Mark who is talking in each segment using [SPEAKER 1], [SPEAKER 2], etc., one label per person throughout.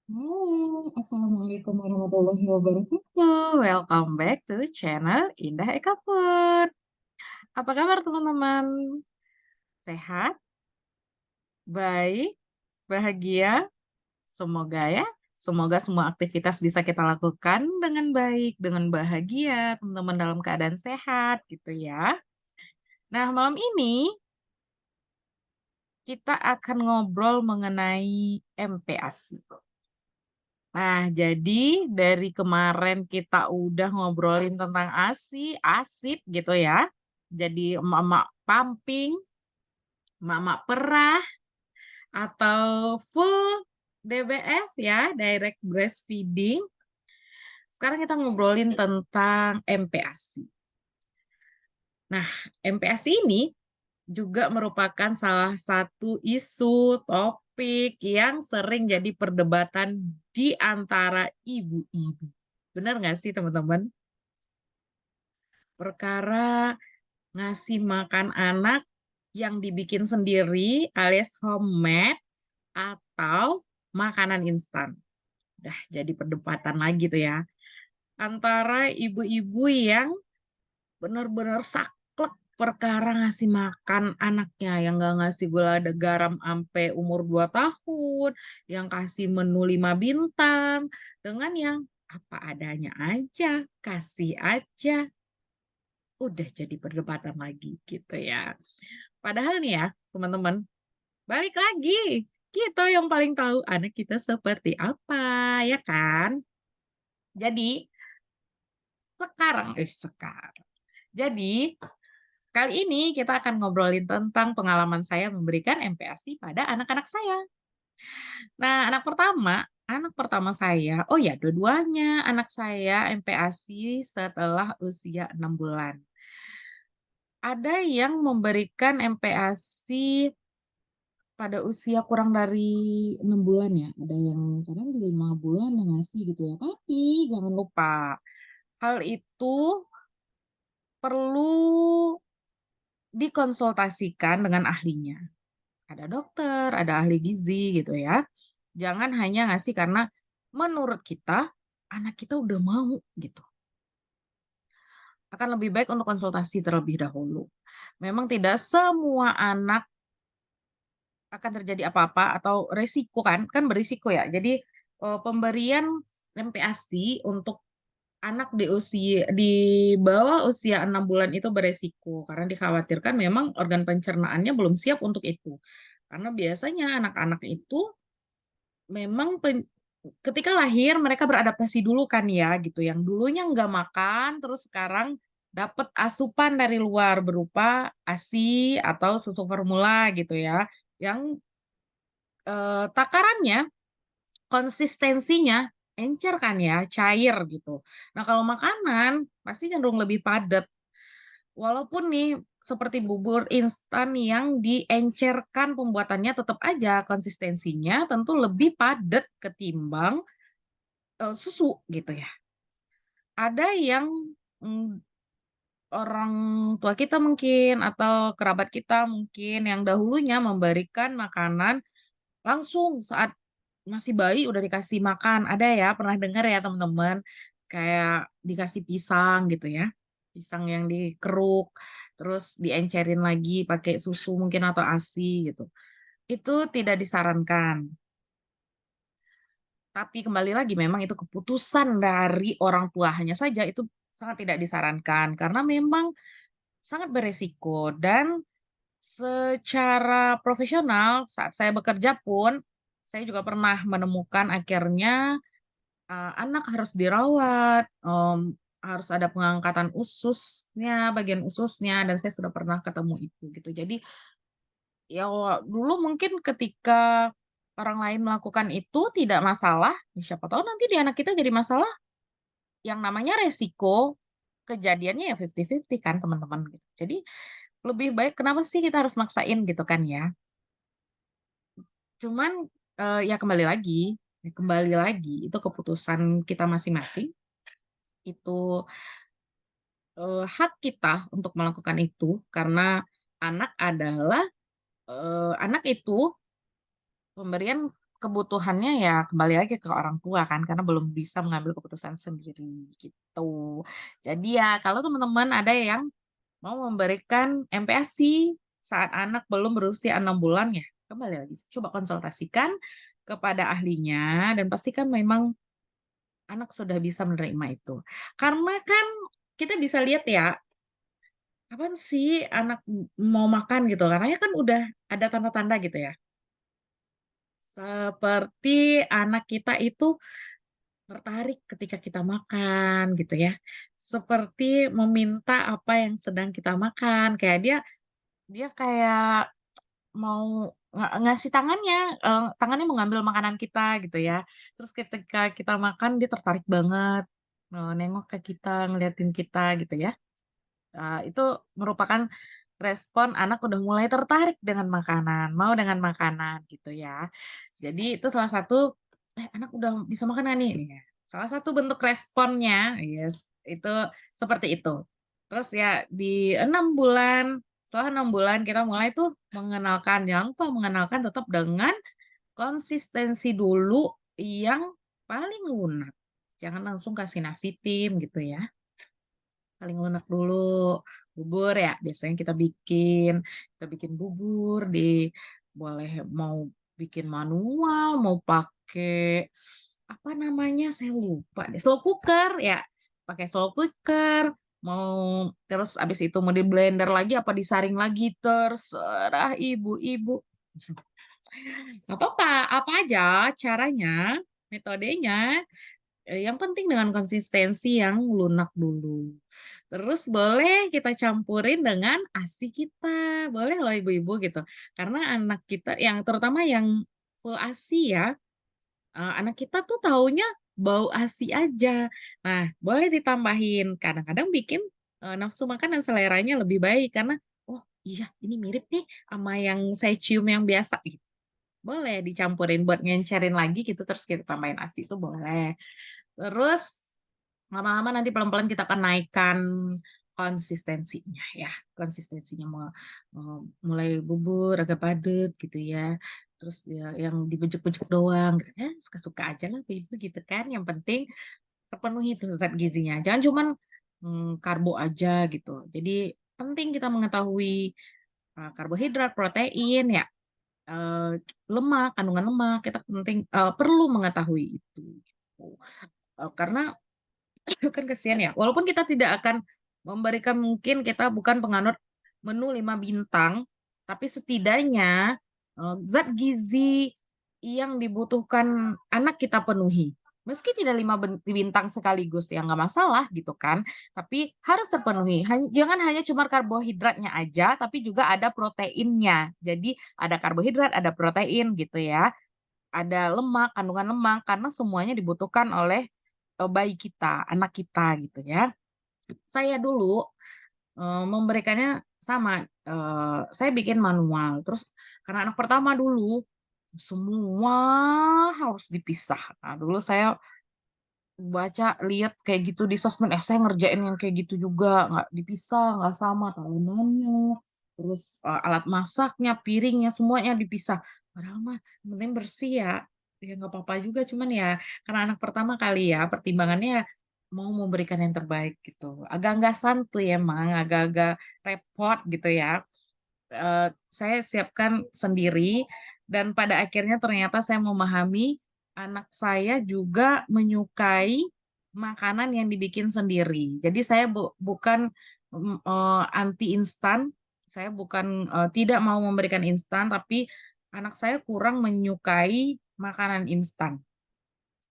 [SPEAKER 1] Halo, Assalamualaikum warahmatullahi wabarakatuh. Welcome back to channel Indah Eka Food. Apa kabar teman-teman? Sehat? Baik? Bahagia? Semoga ya. Semoga semua aktivitas bisa kita lakukan dengan baik, dengan bahagia, teman-teman dalam keadaan sehat gitu ya. Nah, malam ini kita akan ngobrol mengenai MPASI. Nah, jadi dari kemarin kita udah ngobrolin tentang ASI, asip gitu ya. Jadi emak-emak pumping, emak-emak perah, atau full DBF ya, direct breastfeeding. Sekarang kita ngobrolin tentang MPASI. Nah, MPASI ini juga merupakan salah satu isu topik yang sering jadi perdebatan di antara ibu-ibu. Benar nggak sih teman-teman? Perkara ngasih makan anak yang dibikin sendiri alias homemade atau makanan instan. Udah jadi perdebatan lagi tuh ya. Antara ibu-ibu yang benar-benar saklek perkara ngasih makan anaknya, yang nggak ngasih gula ada garam sampai umur 2 tahun, yang kasih menu 5 bintang, dengan yang apa adanya aja, kasih aja. Udah jadi perdebatan lagi gitu ya. Padahal nih ya, teman-teman, balik lagi. Kita yang paling tahu anak kita seperti apa, ya kan? Jadi, sekarang. Jadi, kali ini kita akan ngobrolin tentang pengalaman saya memberikan MPASI pada anak-anak saya. Nah, anak pertama saya, oh ya, dua-duanya anak saya MPASI setelah usia 6 bulan. Ada yang memberikan MPASI pada usia kurang dari 6 bulan ya, ada yang kadang di 5 bulan yang ngasih gitu ya. Tapi jangan lupa, hal itu perlu dikonsultasikan dengan ahlinya. Ada dokter, ada ahli gizi gitu ya. Jangan hanya ngasih karena menurut kita, anak kita udah mau gitu. Akan lebih baik untuk konsultasi terlebih dahulu. Memang tidak semua anak akan terjadi apa-apa atau resiko kan berisiko ya. Jadi, pemberian MPASI untuk anak di bawah usia 6 bulan itu beresiko, karena dikhawatirkan memang organ pencernaannya belum siap untuk itu. Karena biasanya anak-anak itu memang ketika lahir mereka beradaptasi dulu kan ya gitu, yang dulunya nggak makan, terus sekarang dapat asupan dari luar berupa ASI atau susu formula gitu ya, yang takarannya, konsistensinya encer kan ya, cair gitu. Nah, kalau makanan pasti cenderung lebih padat. Walaupun nih seperti bubur instan yang diencerkan pembuatannya, tetap aja konsistensinya tentu lebih padat ketimbang, susu gitu ya. Ada yang, mmm, orang tua kita mungkin atau kerabat kita mungkin yang dahulunya memberikan makanan langsung saat masih bayi udah dikasih makan, ada ya, pernah dengar ya teman-teman, kayak dikasih pisang gitu ya, pisang yang dikeruk, terus diencerin lagi pakai susu mungkin atau ASI gitu. Itu tidak disarankan, tapi kembali lagi memang itu keputusan dari orang tua, hanya saja itu sangat tidak disarankan karena memang sangat beresiko dan secara profesional saat saya bekerja pun, saya juga pernah menemukan akhirnya anak harus dirawat, harus ada pengangkatan ususnya, bagian ususnya, dan saya sudah pernah ketemu itu, gitu. Jadi, ya dulu mungkin ketika orang lain melakukan itu tidak masalah, ya siapa tahu nanti di anak kita jadi masalah, yang namanya resiko kejadiannya ya 50-50 kan teman-teman, gitu. Jadi, lebih baik kenapa sih kita harus maksain gitu kan ya. Cuman, ya kembali lagi, itu keputusan kita masing-masing, itu hak kita untuk melakukan itu karena anak adalah anak itu pemberian kebutuhannya ya kembali lagi ke orang tua kan, karena belum bisa mengambil keputusan sendiri, gitu. Jadi ya kalau teman-teman ada yang mau memberikan MPASI saat anak belum berusia 6 bulan ya, kembali lagi coba konsultasikan kepada ahlinya dan pastikan memang anak sudah bisa menerima itu. Karena kan kita bisa lihat ya, kapan sih anak mau makan gitu, karena kan udah ada tanda-tanda gitu ya. Seperti anak kita itu tertarik ketika kita makan gitu ya. Seperti meminta apa yang sedang kita makan, kayak dia dia kayak mau ngasih tangannya, tangannya mau ngambil makanan kita gitu ya. Terus ketika kita makan dia tertarik banget, nengok ke kita, ngeliatin kita gitu ya. Itu merupakan respon anak udah mulai tertarik dengan makanan, mau dengan makanan gitu ya. Jadi itu salah satu, anak udah bisa makan nggak nih? Iya. Salah satu bentuk responnya, yes, itu seperti itu. Terus ya di 6 bulan, setelah 6 bulan kita mulai tuh mengenalkan, jangan lupa mengenalkan tetap dengan konsistensi dulu yang paling lunak. Jangan langsung kasih nasi tim gitu ya. Paling lunak dulu, bubur ya biasanya kita bikin bubur boleh mau bikin manual, mau pakai, apa namanya, saya lupa deh, slow cooker ya, pakai slow cooker, mau terus abis itu mau di-blender lagi apa disaring lagi, terserah ibu-ibu. Nggak apa-apa, apa aja caranya, metodenya, yang penting dengan konsistensi yang lunak dulu. Terus boleh kita campurin dengan ASI kita, boleh loh ibu-ibu gitu. Karena anak kita yang terutama yang full ASI ya, anak kita tuh taunya bau ASI aja. Nah, boleh ditambahin, kadang-kadang bikin, nafsu makan dan seleranya lebih baik karena, "Oh iya ini mirip nih sama yang saya cium yang biasa," gitu. Boleh dicampurin buat ngencerin lagi gitu, terus kita tambahin ASI itu boleh. Terus lama-lama nanti pelan-pelan kita akan naikkan konsistensinya ya, konsistensinya mulai bubur agak padat gitu ya, terus ya yang dibujuk-bujuk doang gitu, ya suka-suka aja lah ibu gitu kan, yang penting terpenuhi tuh zat gizinya, jangan cuman, karbo aja gitu. Jadi penting kita mengetahui, karbohidrat, protein ya, lemak, kandungan lemak, kita penting perlu mengetahui itu, gitu. Karena kan kasihan ya, walaupun kita tidak akan memberikan mungkin kita bukan penganut menu 5 bintang, tapi setidaknya, zat gizi yang dibutuhkan anak kita penuhi. Meski tidak 5 bintang sekaligus ya nggak masalah gitu kan, tapi harus terpenuhi. Jangan hanya cuma karbohidratnya aja, tapi juga ada proteinnya. Jadi ada karbohidrat, ada protein gitu ya, ada lemak, kandungan lemak, karena semuanya dibutuhkan oleh bayi kita, anak kita gitu ya. Saya dulu, memberikannya sama, saya bikin manual, terus karena anak pertama dulu, semua harus dipisah. Nah, dulu saya baca, lihat kayak gitu di sosmed, saya ngerjain yang kayak gitu juga, nggak dipisah, nggak sama talenannya, terus, alat masaknya, piringnya, semuanya dipisah. Padahal mah yang penting bersih ya, ya nggak apa-apa juga, cuman ya karena anak pertama kali ya, pertimbangannya mau memberikan yang terbaik gitu. Agak-agak santuy emang, agak-agak repot gitu ya. Saya siapkan sendiri dan pada akhirnya ternyata saya memahami anak saya juga menyukai makanan yang dibikin sendiri. Jadi saya bukan, anti instan, saya bukan, tidak mau memberikan instan, tapi anak saya kurang menyukai makanan instan.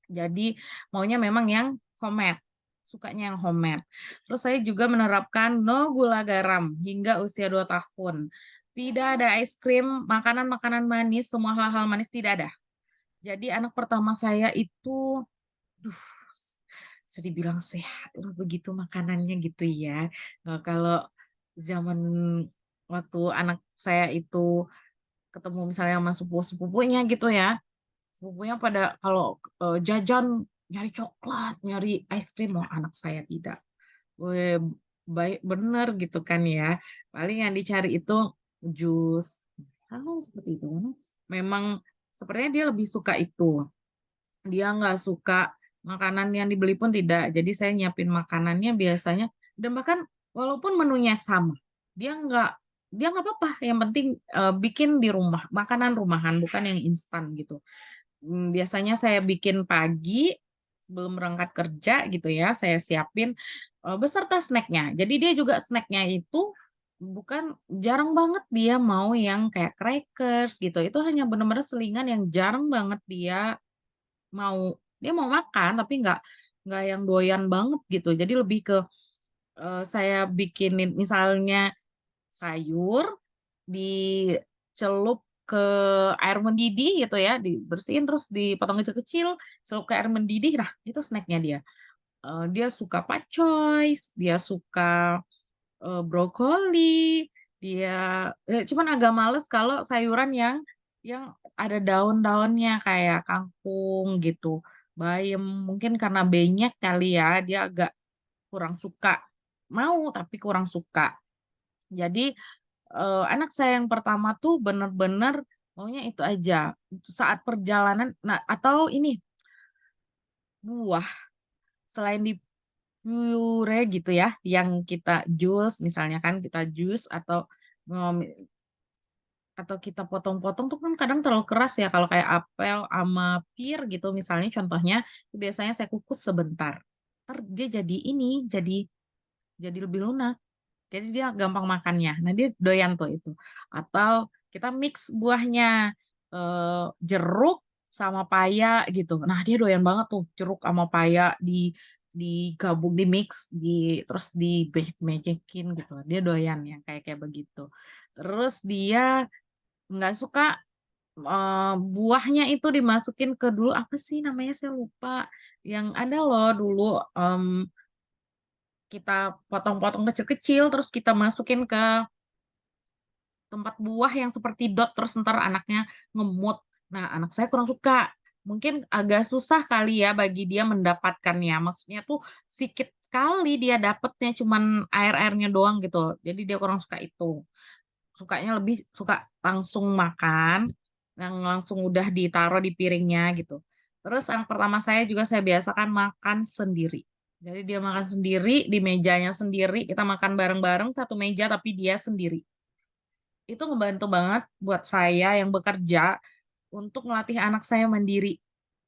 [SPEAKER 1] Jadi maunya memang yang homemade, sukanya yang homemade. Terus saya juga menerapkan no gula garam hingga usia 2 tahun. Tidak ada es krim, makanan-makanan manis, semua hal-hal manis tidak ada. Jadi anak pertama saya itu, duh, bisa dibilang sehat lah begitu makanannya gitu ya. Kalau zaman waktu anak saya itu ketemu misalnya sama sepupu-sepupunya gitu ya, sepupunya pada kalau, jajan nyari coklat, nyari es krim, oh anak saya tidak. Weh, baik bener gitu kan ya. Paling yang dicari itu jus, hal-hal seperti itu. Karena memang sepertinya dia lebih suka itu. Dia nggak suka makanan yang dibeli pun tidak. Jadi saya nyiapin makanannya biasanya dan bahkan walaupun menunya sama, dia nggak dia nggak apa-apa, yang penting, bikin di rumah, makanan rumahan bukan yang instan gitu. Biasanya saya bikin pagi sebelum berangkat kerja gitu ya, saya siapin, beserta snack-nya. Jadi dia juga snack-nya itu jarang banget dia mau yang kayak crackers gitu, itu hanya bener-bener selingan yang jarang banget dia mau makan tapi nggak yang doyan banget gitu. Jadi lebih ke, saya bikinin misalnya sayur, dicelup ke air mendidih gitu ya, dibersihin terus dipotong kecil-kecil, celup ke air mendidih, nah itu snack-nya dia. Dia suka pakcoy, dia suka, brokoli, cuman agak males kalau sayuran yang ada daun-daunnya kayak kangkung gitu, bayem, mungkin karena benyek kali ya, dia agak kurang suka. Mau, tapi kurang suka. Jadi, anak saya yang pertama tuh bener-bener maunya itu aja. Saat perjalanan nah atau ini, buah, selain pure gitu ya, yang kita jus misalnya kan, kita jus mmm, atau kita potong-potong tuh kan kadang terlalu keras ya, kalau kayak apel ama pir gitu misalnya contohnya, biasanya saya kukus sebentar. Entar dia jadi ini, jadi lebih lunak. Jadi dia gampang makannya. Nah, dia doyan tuh itu. Atau kita mix buahnya, jeruk sama paya gitu. Nah, dia doyan banget tuh jeruk sama paya digabung, di-mix, terus dibejek-bejekin gitu. Dia doyan yang kayak kayak begitu. Terus dia nggak suka, buahnya itu dimasukin ke dulu apa sih namanya saya lupa, yang ada loh dulu, kita potong-potong kecil-kecil terus kita masukin ke tempat buah yang seperti dot, terus entar anaknya ngemut. Nah, anak saya kurang suka. Mungkin agak susah kali ya bagi dia mendapatkannya, maksudnya tuh sikit kali dia dapetnya, cuman air-airnya doang gitu. Jadi dia kurang suka itu. Sukanya lebih suka langsung makan, yang langsung udah ditaruh di piringnya gitu. Terus anak pertama saya juga saya biasakan makan sendiri. Jadi dia makan sendiri, di mejanya sendiri, kita makan bareng-bareng satu meja tapi dia sendiri. Itu ngebantu banget buat saya yang bekerja untuk melatih anak saya mandiri.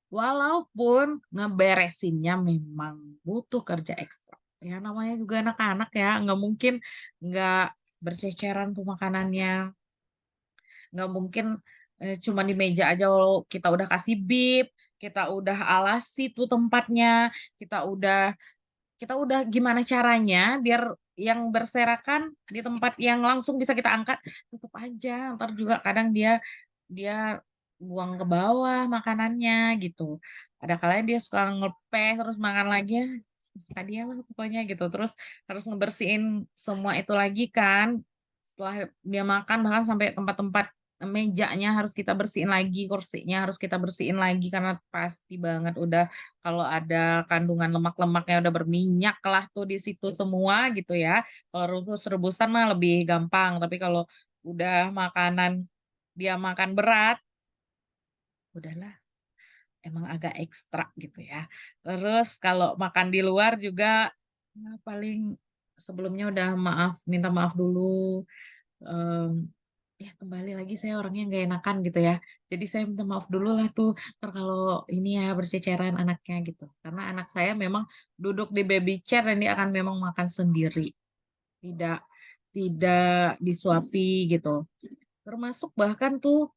[SPEAKER 1] Walaupun ngeberesinnya memang butuh kerja ekstra. Ya namanya juga anak-anak ya, nggak mungkin nggak berceceran tuh makanannya, nggak mungkin, cuma di meja aja walau kita udah kasih bib, kita udah alasi tuh tempatnya, kita udah gimana caranya biar yang berserakan di tempat yang langsung bisa kita angkat, tetep aja entar juga kadang dia dia buang ke bawah makanannya gitu. Ada kalanya dia suka ngepeh terus makan lagi, ya suka dia lah pokoknya gitu. Terus harus ngebersihin semua itu lagi kan, setelah dia makan bahkan sampai tempat-tempat mejanya harus kita bersihin lagi, kursinya harus kita bersihin lagi karena pasti banget udah kalau ada kandungan lemak-lemaknya udah berminyak lah tuh di situ semua gitu ya. Kalau rebus-rebusan mah lebih gampang, tapi kalau udah dia makan berat, udahlah emang agak ekstra gitu ya. Terus kalau makan di luar juga, ya paling sebelumnya udah minta maaf dulu, mmm, ya kembali lagi saya orangnya nggak enakan gitu ya. Jadi saya minta maaf dulu lah tuh, entar kalau ini ya berceceran anaknya gitu. Karena anak saya memang duduk di baby chair dan dia akan memang makan sendiri, tidak tidak disuapi gitu. Termasuk bahkan tuh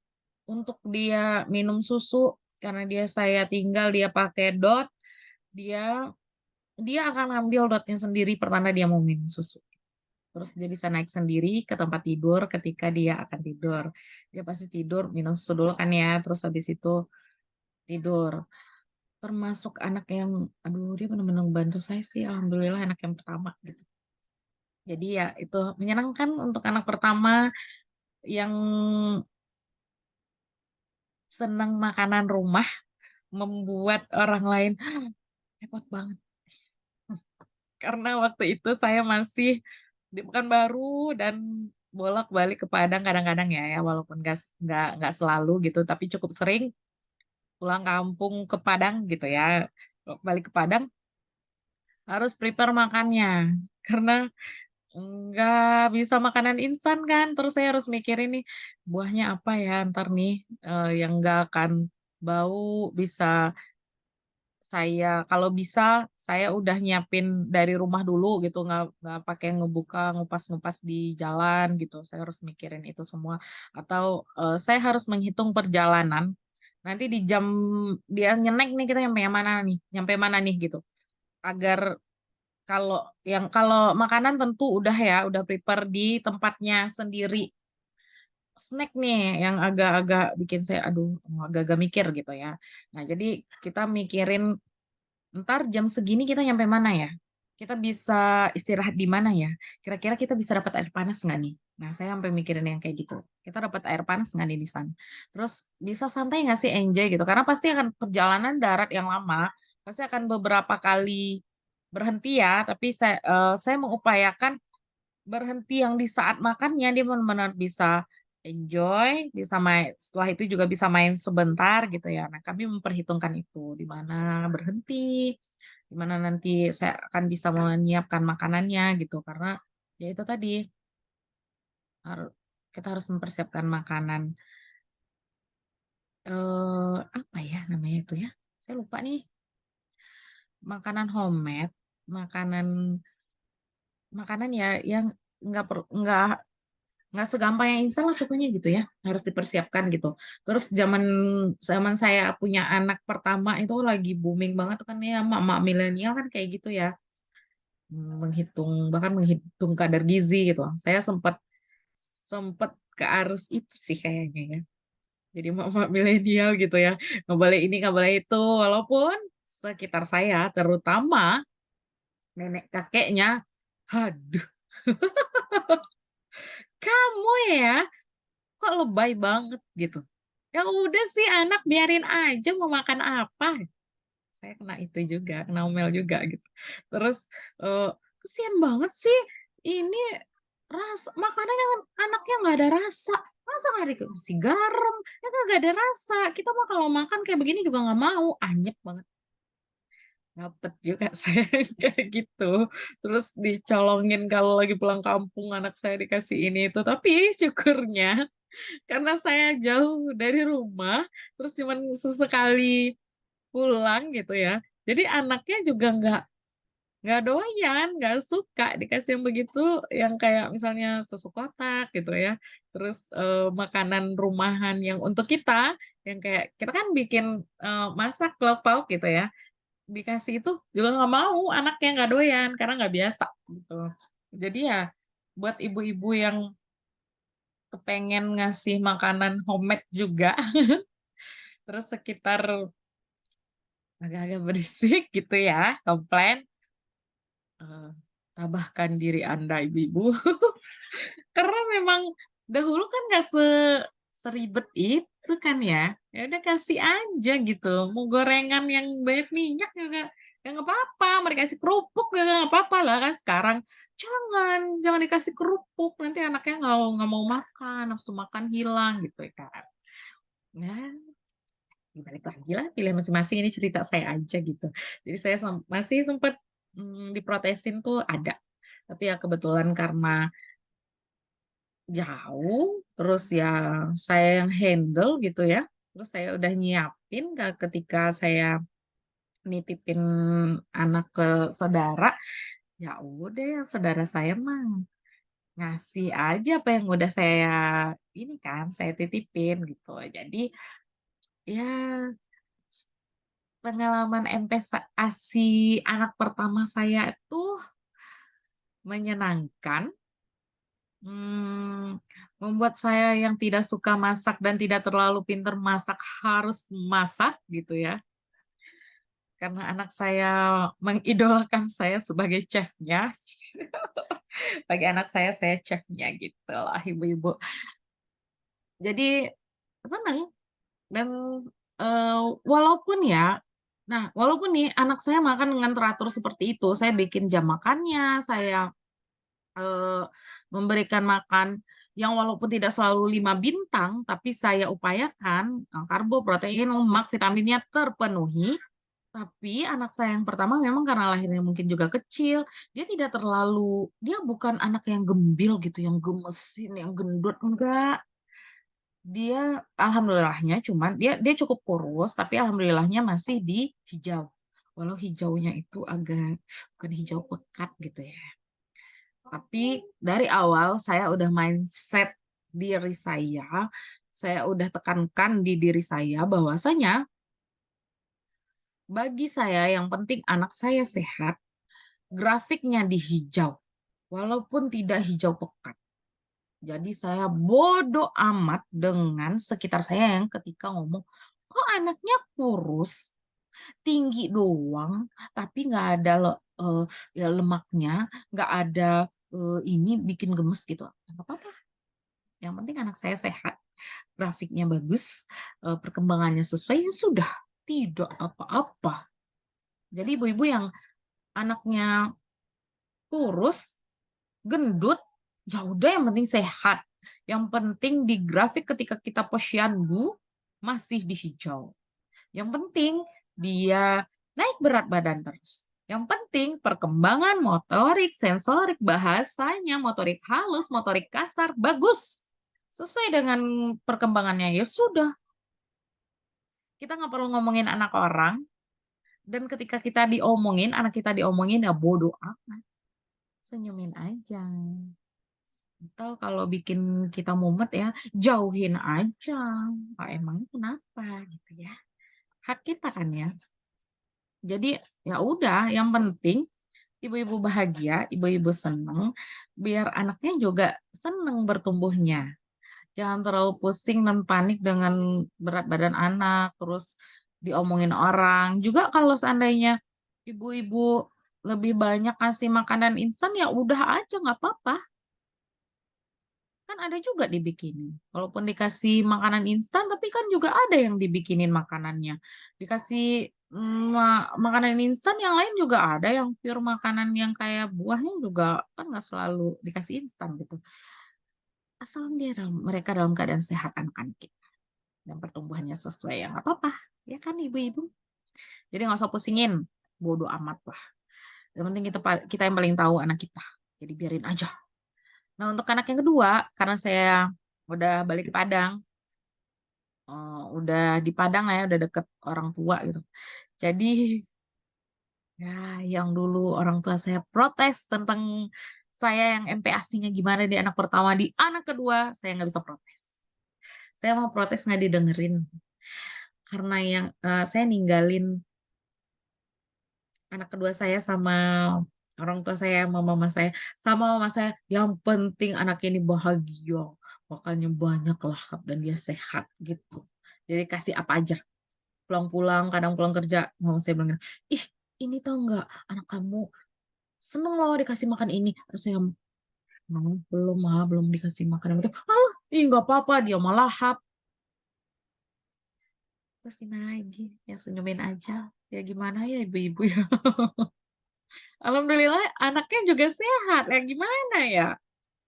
[SPEAKER 1] untuk dia minum susu, karena saya tinggal dia pakai DOT, dia dia akan ngambil dotnya sendiri pertanda dia mau minum susu. Terus dia bisa naik sendiri ke tempat tidur ketika dia akan tidur. Dia pasti tidur, minum susu dulu kan ya, terus habis itu tidur. Termasuk anak yang aduh dia bener-bener membantu saya sih alhamdulillah anak yang pertama gitu. Jadi ya itu menyenangkan untuk anak pertama yang senang makanan rumah, membuat orang lain repot banget. Karena waktu itu saya masih di Pekanbaru dan bolak-balik ke Padang kadang-kadang ya, walaupun nggak selalu gitu, tapi cukup sering pulang kampung ke Padang gitu ya, balik ke Padang harus prepare makannya. Karena nggak bisa makanan instan kan, terus saya harus mikirin nih, buahnya apa ya entar nih, yang nggak akan bau, bisa kalau bisa saya udah nyiapin dari rumah dulu gitu, nggak pakai ngebuka, ngupas-ngupas di jalan gitu, saya harus mikirin itu semua. Atau, saya harus menghitung perjalanan, nanti di jam dia nyenek nih, kita nyampe mana nih gitu. Agar kalau makanan tentu udah ya, udah prepare di tempatnya sendiri. Snack nih yang agak-agak bikin saya, aduh, agak-agak mikir gitu ya. Nah, jadi kita mikirin, "Entar jam segini kita nyampe mana ya? Kita bisa istirahat di mana ya? Kira-kira kita bisa dapat air panas nggak nih?" Nah, saya sampai mikirin yang kayak gitu. "Kita dapat air panas nggak nih di sana? Terus bisa santai nggak sih, enjoy gitu?" Karena pasti akan perjalanan darat yang lama, pasti akan beberapa kali berhenti ya, tapi saya mengupayakan berhenti yang di saat makannya, dia benar-benar bisa enjoy, setelah itu juga bisa main sebentar gitu ya. Nah, kami memperhitungkan itu, di mana berhenti, di mana nanti saya akan bisa menyiapkan makanannya gitu. Karena ya itu tadi, haru kita harus mempersiapkan makanan, apa ya namanya itu ya? Saya lupa nih, makanan homemade, makanan makanan ya yang nggak per nggak Nggak segampang yang instan lah pokoknya gitu ya, harus dipersiapkan gitu. Terus zaman zaman saya punya anak pertama itu lagi booming banget tuh kan ya, emak-emak milenial kan kayak gitu ya, bahkan menghitung kadar gizi gitu. Saya sempet sempet ke arus itu sih kayaknya ya. Jadi emak-emak milenial gitu ya, nggak boleh ini, nggak boleh itu, walaupun sekitar saya, terutama nenek kakeknya, "Haduh, kamu ya kok lebay banget," gitu. "Ya udah sih anak biarin aja mau makan apa." Saya kena itu juga, kena omel juga gitu. Terus, eee, "Kasihan banget sih, ini makanan yang anaknya nggak ada rasa, masa nggak dikasih garam, ya kan nggak ada rasa, kita mah kalau makan kayak begini juga nggak mau." Anyep banget. Dapet juga saya yang kayak gitu. Terus dicolongin kalau lagi pulang kampung anak saya dikasih ini itu, tapi syukurnya karena saya jauh dari rumah, terus cuman sesekali pulang gitu ya, jadi anaknya juga nggak doyan, nggak suka dikasih yang begitu, yang kayak misalnya susu kotak gitu ya, terus, makanan rumahan yang untuk kita, yang kayak kita kan bikin, masak lauk pauk gitu ya, dikasih itu juga nggak mau, anaknya nggak doyan karena nggak biasa gitu. Jadi ya buat ibu-ibu yang kepengen ngasih makanan homemade juga, terus sekitar agak-agak berisik gitu ya, komplain, eee, tabahkan diri Anda ibu-ibu, karena memang dahulu kan nggak seribet itu kan ya. Ya udah kasih aja gitu, mau gorengan yang banyak minyak juga ya nggak apa-apa, mau dikasih kerupuk juga nggak apa-apa lah kan sekarang. Jangan dikasih kerupuk, nanti anaknya nggak mau makan, nafsu makan hilang gitu ya kan. Nah, ya balik lagi lah pilihan masing-masing, ini cerita saya aja gitu. Jadi saya masih sempet, diprotesin tuh ada, tapi ya kebetulan karena jauh, terus ya saya yang handle gitu ya, terus saya udah nyiapin ketika saya nitipin anak ke saudara, ya udah yang saudara saya mah ngasih aja apa yang udah saya ini kan, saya titipin gitu. Jadi ya pengalaman ASI anak pertama saya itu menyenangkan, mmm, membuat saya yang tidak suka masak dan tidak terlalu pintar masak harus masak gitu ya, karena anak saya mengidolakan saya sebagai chef-nya. Bagi anak saya chef-nya gitu loh, ibu-ibu. Jadi seneng dan, walaupun nih anak saya makan dengan teratur seperti itu, saya bikin jam makannya, saya Eee, memberikan makan yang walaupun tidak selalu 5 bintang, tapi saya upayakan, karbo, protein, lemak, vitaminnya terpenuhi. Tapi anak saya yang pertama memang karena lahirnya mungkin juga kecil, dia bukan anak yang gembil gitu, yang gemesin, yang gendut, enggak. Dia alhamdulillahnya cuman dia cukup kurus, tapi alhamdulillahnya masih di hijau. Walau hijaunya itu agak bukan hijau pekat gitu ya. Tapi dari awal saya udah mindset diri saya udah tekankan di diri saya bahwasanya bagi saya yang penting anak saya sehat, grafiknya di hijau, walaupun tidak hijau pekat. Jadi saya bodoh amat dengan sekitar saya yang ketika ngomong, kok anaknya kurus, tinggi doang, tapi nggak ada ya lemaknya, nggak ada ini bikin gemes gitu. Nggak apa-apa. Yang penting anak saya sehat, grafiknya bagus, perkembangannya sesuai, ya sudah, tidak apa-apa. Jadi ibu-ibu yang anaknya kurus, gendut, ya udah yang penting sehat. Yang penting di grafik ketika kita posyandu masih di hijau. Yang penting dia naik berat badan terus. Yang penting perkembangan motorik, sensorik, bahasanya, motorik halus, motorik kasar, bagus. Sesuai dengan perkembangannya, ya sudah. Kita nggak perlu ngomongin anak orang, dan ketika kita diomongin, anak kita diomongin, ya bodoh amat. Senyumin aja. Atau kalau bikin kita mumet ya, jauhin aja. Oh, emangnya kenapa gitu ya. Hak kita kan ya. Jadi ya udah, yang penting ibu-ibu bahagia, ibu-ibu seneng, biar anaknya juga seneng bertumbuhnya. Jangan terlalu pusing dan panik dengan berat badan anak, terus diomongin orang. Juga kalau seandainya ibu-ibu lebih banyak kasih makanan instan, ya udah aja nggak apa-apa. Kan ada juga dibikinin. Walaupun dikasih makanan instan, tapi kan juga ada yang dibikinin makanannya. Dikasih makanan instan, yang lain juga ada yang pure makanan yang kayak buahnya juga kan nggak selalu dikasih instan gitu. Asal mereka dalam keadaan sehat anak-anak kita dan pertumbuhannya sesuai, ya nggak apa-apa. Ya kan ibu-ibu? Jadi nggak usah pusingin. Bodoh amat lah. Yang penting kita yang paling tahu anak kita. Jadi biarin aja. Nah, untuk anak yang kedua, karena saya udah balik ke Padang, udah di Padang lah ya, udah deket orang tua gitu. Jadi, ya yang dulu orang tua saya protes tentang saya yang MPASI-nya gimana di anak pertama, di anak kedua saya nggak bisa protes. Saya mau protes nggak didengerin. Karena saya ninggalin anak kedua saya sama orang tua saya, sama mama saya. Sama mama saya, yang penting anaknya ini bahagia, makannya banyak, lahap, dan dia sehat gitu. Jadi kasih apa aja. Pulang-pulang, kadang pulang kerja, mama saya bilang, ih ini tau nggak, anak kamu seneng loh dikasih makan ini. Terus saya, "Mama, belum mah, belum dikasih makan yang itu." Alah, ih nggak apa-apa, dia malah lahap. Terus gimana lagi? Ya senyumin aja. Ya gimana ya ibu-ibu ya. Alhamdulillah anaknya juga sehat, ya gimana ya?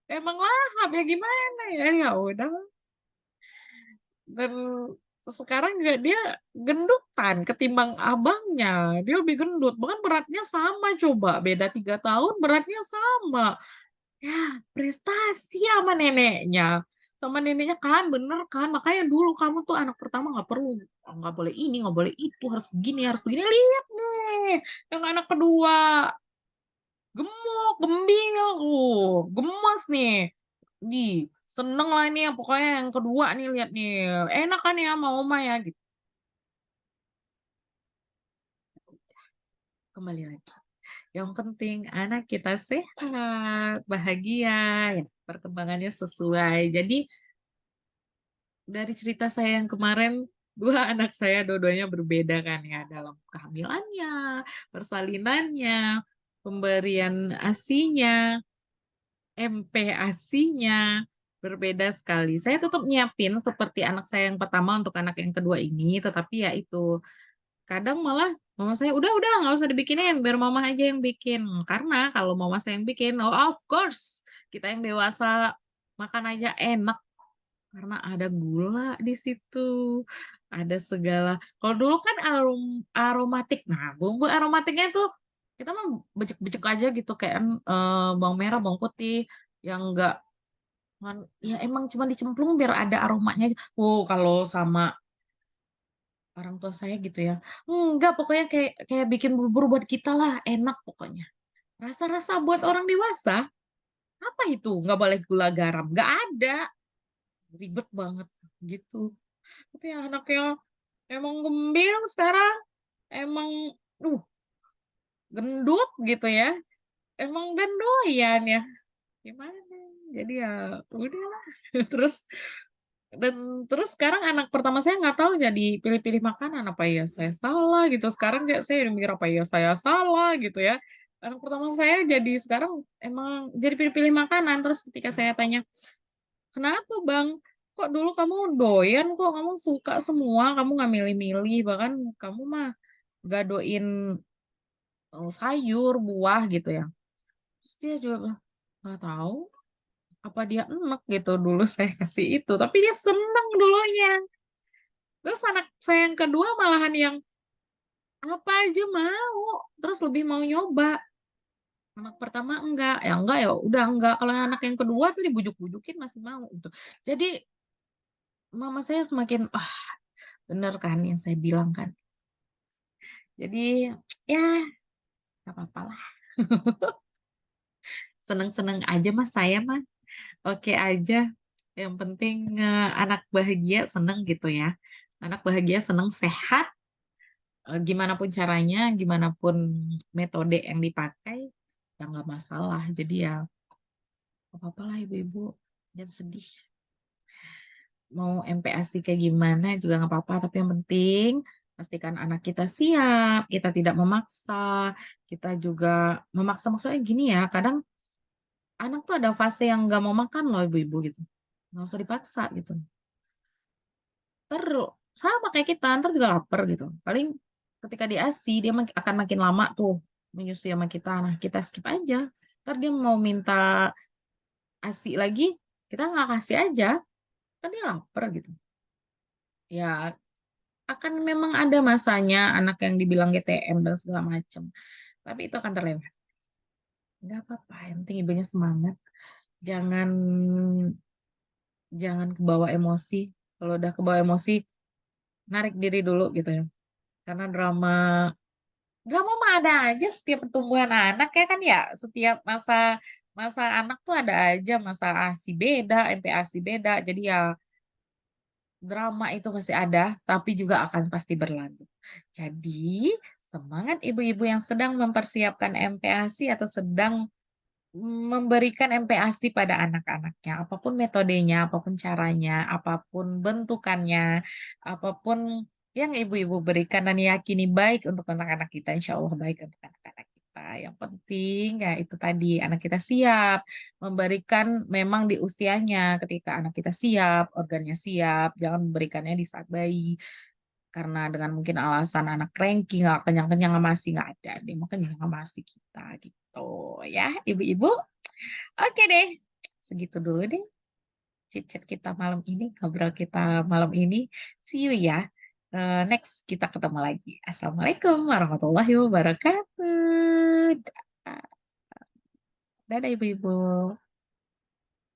[SPEAKER 1] Emang lahap, ya gimana ya? Ya udah, dan sekarang juga dia gendutan ketimbang abangnya, dia lebih gendut, bahkan beratnya sama coba, beda 3 tahun beratnya sama. Ya prestasi sama neneknya kan, bener kan, makanya dulu kamu tuh anak pertama nggak boleh ini, nggak boleh itu, harus begini, lihat nih yang anak kedua. Gemuk, gembil, gemes nih. Seneng lah ini yang pokoknya yang kedua nih lihat nih, enak kan ya sama Oma ya gitu. Kembali lagi, yang penting anak kita sehat, bahagia, ya perkembangannya sesuai. Jadi dari cerita saya yang kemarin, 2 anak saya dua-duanya berbeda kan ya dalam kehamilannya, persalinannya, pemberian ASI-nya. MPASI-nya berbeda sekali. Saya tetap nyiapin seperti anak saya yang pertama untuk anak yang kedua ini, tetapi ya itu, kadang malah mama saya, "Udah nggak usah dibikinin, biar mama aja yang bikin." Karena kalau mama saya yang bikin, oh of course kita yang dewasa makan aja enak karena ada gula di situ, ada segala kalau dulu kan aromatik. Nah, bumbu aromatiknya tuh kita mah becek-becek aja gitu kayak, bawang merah, bawang putih yang enggak ya emang cuma dicemplung biar ada aromanya aja. Oh, kalau sama orang tua saya gitu ya, enggak pokoknya kayak kayak bikin bubur buat kita lah, enak pokoknya. Rasa-rasa buat orang dewasa, apa itu? Nggak boleh gula garam, nggak ada. Ribet banget gitu. Tapi anaknya emang gembel sekarang, emang uh, gendut gitu ya, emang dan doyan ya, gimana. Jadi ya udahlah. Terus terus sekarang anak pertama saya nggak tahu jadi pilih-pilih makanan, apa ya saya salah gitu, sekarang kayak saya udah mikir, apa ya saya salah gitu ya. Anak pertama saya jadi sekarang emang jadi pilih-pilih makanan, terus ketika saya tanya, "Kenapa Bang? Kok dulu kamu doyan kok, kamu suka semua, kamu nggak milih-milih, bahkan kamu mah gadoin, sayur, buah," gitu ya. Terus dia juga bilang, "Nggak tahu, apa dia enek gitu dulu saya kasih itu, tapi dia seneng dulunya." Terus anak saya yang kedua malahan yang apa aja mau, terus lebih mau nyoba. Anak pertama enggak ya udah enggak, kalau anak yang kedua tuh dibujuk-bujukin masih mau gitu. Jadi mama saya semakin, bener kan yang saya bilang kan. Jadi ya nggak apa-palah, seneng-seneng aja mah saya mah, oke aja. Yang penting, anak bahagia, seneng gitu ya. Anak bahagia, seneng, sehat, gimana pun caranya, gimana pun metode yang dipakai, ya nggak masalah. Jadi ya nggak apa-apalah ibu-ibu, jangan sedih. Mau MPASI kayak gimana juga nggak apa-apa, tapi yang penting pastikan anak kita siap, kita tidak memaksa, kita juga memaksa maksudnya gini ya, kadang anak tuh ada fase yang nggak mau makan loh ibu-ibu gitu, nggak usah dipaksa gitu. Sama kayak kita, entar juga lapar gitu. Paling ketika di-ASI dia akan makin lama tuh menyusui sama kita, nah kita skip aja. Entar dia mau minta ASI lagi, kita nggak kasih aja, kan dia lapar gitu. Ya akan memang ada masanya anak yang dibilang GTM dan segala macam, tapi itu akan terlewat. Nggak apa-apa, yang penting ibunya semangat, jangan jangan kebawa emosi. Kalau udah kebawa emosi, narik diri dulu gitu ya. Karena drama drama mah ada aja setiap pertumbuhan anak ya kan ya, setiap masa masa anak tuh ada aja, masa ASI beda, MPASI beda, jadi ya drama itu masih ada, tapi juga akan pasti berlalu. Jadi, semangat ibu-ibu yang sedang mempersiapkan MPASI atau sedang memberikan MPASI pada anak-anaknya, apapun metodenya, apapun caranya, apapun bentukannya, apapun yang ibu-ibu berikan dan yakini baik untuk anak-anak kita, insya Allah baik untuk anak-anak kita. Yang penting ya itu tadi, anak kita siap, memberikan memang di usianya, ketika anak kita siap, organnya siap, jangan memberikannya di saat bayi. Karena dengan mungkin alasan anak cranky, nggak kenyang-kenyang, masih nggak ada, dia makan juga ngamasi kita gitu ya, ibu-ibu. Oke deh, segitu dulu deh chit-chat kita malam ini, ngobrol kita malam ini. See you ya, next kita ketemu lagi. Assalamualaikum warahmatullahi wabarakatuh. Dadah ibu-ibu.